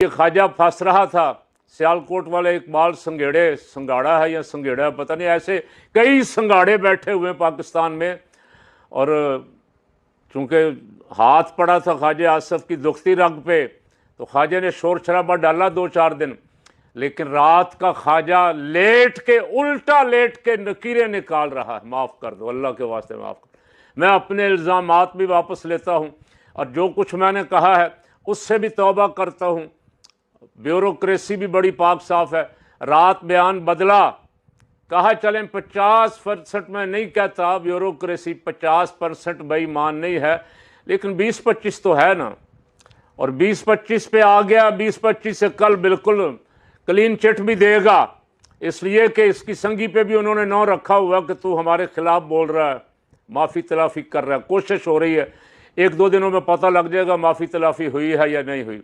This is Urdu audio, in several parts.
یہ خواجہ پھنس رہا تھا سیالکوٹ والے اقبال سنگاڑا ہے یا سنگیڑا پتہ نہیں، ایسے کئی سنگاڑے بیٹھے ہوئے پاکستان میں، اور چونکہ ہاتھ پڑا تھا خواجہ آصف کی دکھتی رگ پہ تو خواجہ نے شور شرابہ ڈالا 2-4 دن، لیکن رات کا خواجہ لیٹ کے الٹا لیٹ کے نکیریں نکال رہا ہے۔ معاف کر دو، اللہ کے واسطے معاف کر دو، میں اپنے الزامات بھی واپس لیتا ہوں، اور جو کچھ میں نے کہا ہے اس سے بھی توبہ کرتا ہوں۔ بیوروکریسی بھی بڑی پاک صاف ہے۔ رات بیان بدلا، کہا چلیں 50% میں نہیں کہتا بیوروکریسی 50% بے ایمان نہیں ہے، لیکن 20-25 تو ہے نا، اور 20-25 پہ آ گیا، 20-25 سے کل بالکل کلین چٹ بھی دے گا، اس لیے کہ اس کی سنگی پہ بھی انہوں نے نو رکھا ہوا کہ تو ہمارے خلاف بول رہا ہے، معافی تلافی کر رہا ہے، کوشش ہو رہی ہے، 1-2 دنوں میں پتہ لگ جائے گا معافی تلافی ہوئی ہے یا نہیں ہوئی،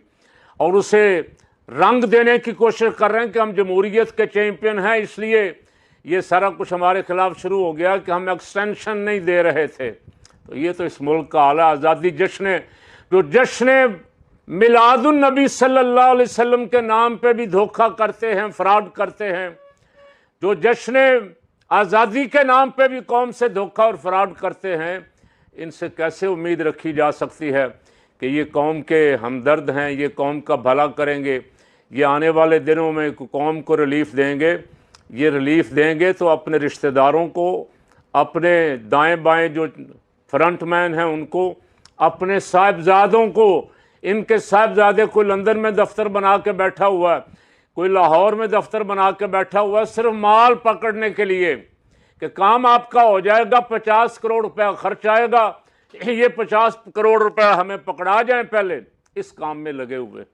اور اسے رنگ دینے کی کوشش کر رہے ہیں کہ ہم جمہوریت کے چیمپئن ہیں، اس لیے یہ سارا کچھ ہمارے خلاف شروع ہو گیا کہ ہم ایکسٹینشن نہیں دے رہے تھے۔ تو یہ تو اس ملک کا اعلیٰ آزادی جشن میلاد النبی صلی اللہ علیہ وسلم کے نام پہ بھی دھوکہ کرتے ہیں، فراڈ کرتے ہیں، جو جشن آزادی کے نام پہ بھی قوم سے دھوکہ اور فراڈ کرتے ہیں، ان سے کیسے امید رکھی جا سکتی ہے کہ یہ قوم کے ہمدرد ہیں، یہ قوم کا بھلا کریں گے، یہ آنے والے دنوں میں قوم کو ریلیف دیں گے؟ یہ ریلیف دیں گے تو اپنے رشتہ داروں کو، اپنے دائیں بائیں جو فرنٹ مین ہیں ان کو، اپنے صاحبزادوں کو، ان کے صاحبزادے کوئی لندن میں دفتر بنا کے بیٹھا ہوا ہے، کوئی لاہور میں دفتر بنا کے بیٹھا ہوا ہے، صرف مال پکڑنے کے لیے کہ کام آپ کا ہو جائے گا، 50 کروڑ روپے خرچ آئے گا، یہ 50 کروڑ روپے ہمیں پکڑا جائیں، پہلے اس کام میں لگے ہوئے۔